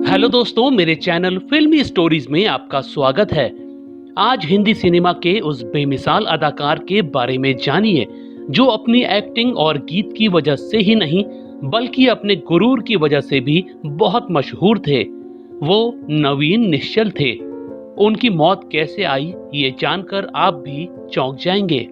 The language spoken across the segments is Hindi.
हेलो दोस्तों, मेरे चैनल फिल्मी स्टोरीज में आपका स्वागत है। आज हिंदी सिनेमा के उस बेमिसाल अदाकार के बारे में जानिए जो अपनी एक्टिंग और गीत की वजह से ही नहीं बल्कि अपने गुरूर की वजह से भी बहुत मशहूर थे। वो नवीन निश्चल थे। उनकी मौत कैसे आई ये जानकर आप भी चौंक जाएंगे।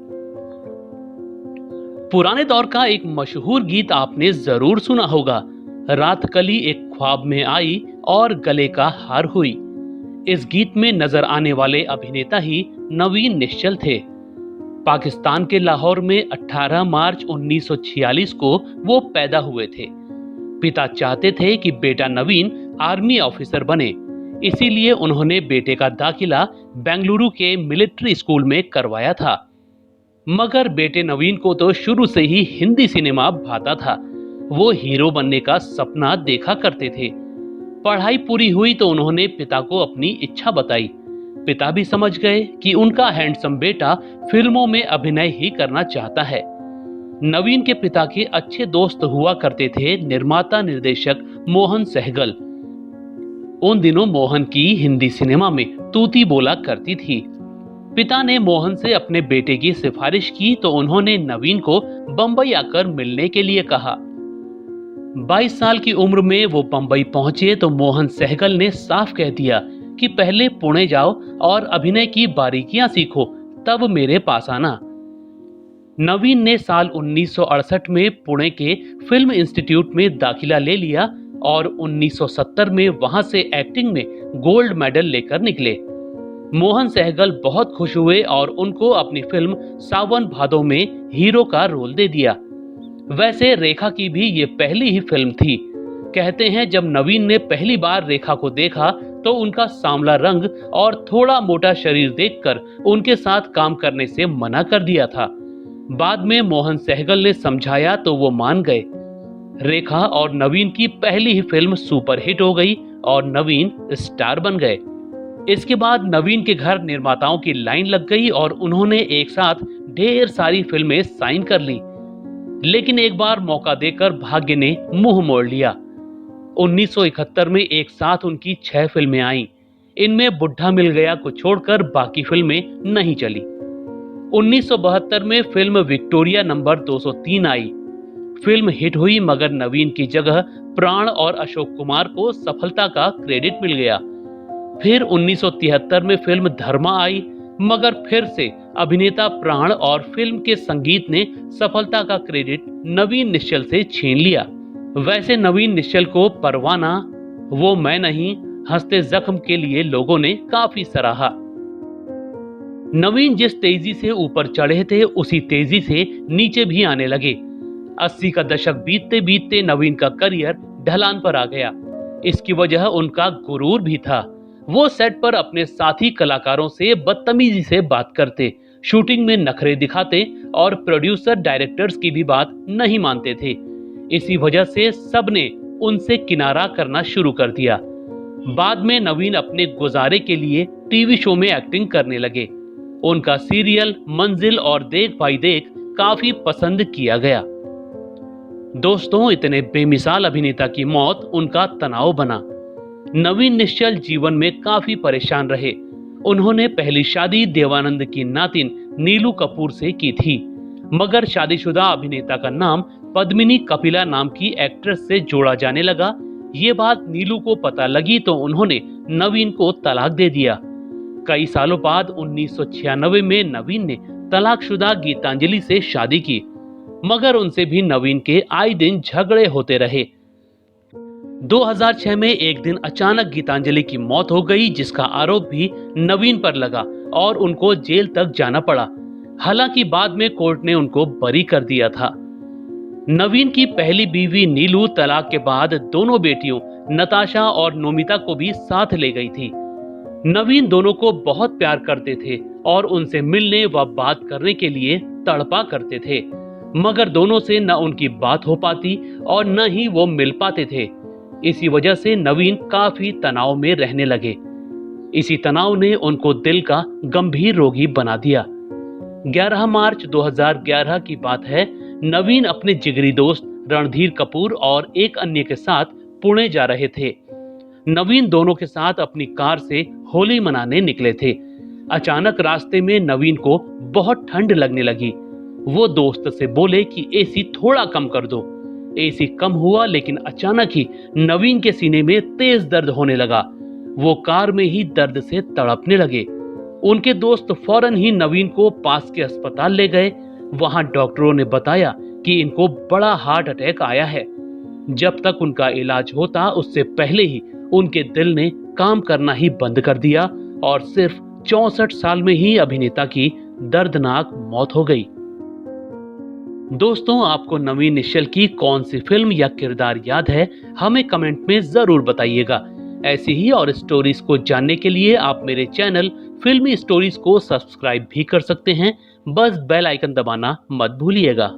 पुराने दौर का एक मशहूर गीत आपने जरूर सुना होगा, रात कली एक ख्वाब में आई और गले का हार हुई। इस गीत में नजर आने वाले अभिनेता ही नवीन निश्चल थे। पाकिस्तान के लाहौर में 18 मार्च 1946 को वो पैदा हुए थे। पिता चाहते थे कि बेटा नवीन आर्मी ऑफिसर बने, इसीलिए उन्होंने बेटे का दाखिला बेंगलुरु के मिलिट्री स्कूल में करवाया था। मगर बेटे नवीन को तो शुरू से ही हिंदी सिनेमा भाता था। वो हीरो बनने का सपना देखा करते थे। पढ़ाई पूरी हुई तो उन्होंने पिता को अपनी इच्छा बताई। पिता भी समझ गए कि उनका हैंडसम बेटा फिल्मों में अभिनय ही करना चाहता है। नवीन के पिता के अच्छे दोस्त हुआ करते थे निर्माता निर्देशक मोहन सहगल। उन दिनों मोहन की हिंदी सिनेमा में तूती बोला करती थी। पिता ने मोहन से अपने बेटे की सिफारिश की तो उन्होंने नवीन को बंबई आकर मिलने के लिए कहा। 22 साल की उम्र में वो बंबई पहुंचे तो मोहन सहगल ने साफ कह दिया कि पहले पुणे जाओ और अभिनय की बारीकियां सीखो, तब मेरे पास आना। नवीन ने साल 1968 में पुणे के फिल्म इंस्टीट्यूट में दाखिला ले लिया और 1970 में वहां से एक्टिंग में गोल्ड मेडल लेकर निकले। मोहन सहगल बहुत खुश हुए और उनको अपनी फिल्म सावन भादो में हीरो का रोल दे दिया। वैसे रेखा की भी ये पहली ही फिल्म थी। कहते हैं जब नवीन ने पहली बार रेखा को देखा तो उनका सांवला रंग और थोड़ा मोटा शरीर देखकर उनके साथ काम करने से मना कर दिया था। बाद में मोहन सहगल ने समझाया तो वो मान गए। रेखा और नवीन की पहली ही फिल्म सुपरहिट हो गई और नवीन स्टार बन गए। इसके बाद नवीन के घर निर्माताओं की लाइन लग गई और उन्होंने एक साथ ढेर सारी फिल्में साइन कर ली। लेकिन एक बार मौका देकर भाग्य ने मुंह मोड़ लिया। 1971 में एक साथ उनकी 6 फिल्में आईं। इनमें बुढ़ा मिल गया को छोड़कर बाकी फिल्में नहीं चली। 1972 में फिल्म विक्टोरिया नंबर 203 आई। फिल्म हिट हुई मगर नवीन की जगह प्राण और अशोक कुमार को सफलता का क्रेडिट मिल गया। फिर 1973 में फिल्म धर्मा आई मगर फिर से अभिनेता प्राण और फिल्म के संगीत ने सफलता का क्रेडिट नवीन निश्चल से छीन लिया। वैसे नवीन निश्चल को परवाना, वो मैं नहीं, हंसते जख्म के लिए लोगों ने काफी सराहा। नवीन जिस तेजी से ऊपर चढ़े थे उसी तेजी से नीचे भी आने लगे। 80 का दशक बीतते बीतते नवीन का करियर ढलान पर आ गया। इसकी वजह उनका गुरूर भी था। वो सेट पर अपने साथी कलाकारों से बदतमीजी से बात करते, शूटिंग में नखरे दिखाते और प्रोड्यूसर डायरेक्टर्स की भी बात नहीं मानते थे। इसी वजह से सबने उनसे किनारा करना शुरू कर दिया। बाद में नवीन अपने गुजारे के लिए टीवी शो में एक्टिंग करने लगे। उनका सीरियल मंजिल और देख भाई देख काफी पसंद किया गया। दोस्तों, इतने बेमिसाल अभिनेता की मौत उनका तनाव बना। नवीन निश्चल जीवन में काफी परेशान रहे। उन्होंने पहली शादी देवानंद की नातिन नीलू कपूर से की थी, मगर शादीशुदा अभिनेता का नाम पद्मिनी कपिला नाम की एक्ट्रेस से जोड़ा जाने लगा। ये बात नीलू को पता लगी तो उन्होंने नवीन को तलाक दे दिया। कई सालों बाद 1996 में नवीन ने तलाकशुदा गीतांजलि से शादी की, मगर उनसे भी नवीन के आए दिन झगड़े होते रहे। 2006 में एक दिन अचानक गीतांजलि की मौत हो गई, जिसका आरोप भी नवीन पर लगा और उनको जेल तक जाना पड़ा। हालांकि बाद में कोर्ट ने उनको बरी कर दिया था। नवीन की पहली बीवी नीलू तलाक के बाद दोनों बेटियों नताशा और नोमिता को भी साथ ले गई थी। नवीन दोनों को बहुत प्यार करते थे और उनसे मिलने व बात करने के लिए तड़पा करते थे, मगर दोनों से न उनकी बात हो पाती और न ही वो मिल पाते थे। इसी वजह से नवीन काफी तनाव में रहने लगे। इसी तनाव ने उनको दिल का गंभीर रोगी बना दिया। 11 मार्च 2011 की बात है। नवीन अपने जिगरी दोस्त रणधीर कपूर और एक अन्य के साथ पुणे जा रहे थे। नवीन दोनों के साथ अपनी कार से होली मनाने निकले थे। अचानक रास्ते में नवीन को बहुत ठंड लगने लगी। वो दोस्त से बोले कि एसी थोड़ा कम कर दो। एसी कम हुआ, लेकिन अचानक ही नवीन के सीने में तेज दर्द होने लगा। वो कार में ही दर्द से तड़पने लगे। उनके दोस्त फौरन ही नवीन को पास के अस्पताल ले गए। वहां डॉक्टरों ने बताया कि इनको बड़ा हार्ट अटैक आया है। जब तक उनका इलाज होता, उससे पहले ही उनके दिल ने काम करना ही बंद कर दिया और सिर्फ 64 साल में ही अभिनेता की दर्दनाक मौत हो गई। दोस्तों, आपको नवीन निश्चल की कौन सी फिल्म या किरदार याद है? हमें कमेंट में जरूर बताइएगा। ऐसी ही और स्टोरीज को जानने के लिए आप मेरे चैनल फिल्मी स्टोरीज को सब्सक्राइब भी कर सकते हैं। बस बेल आइकन दबाना मत भूलिएगा।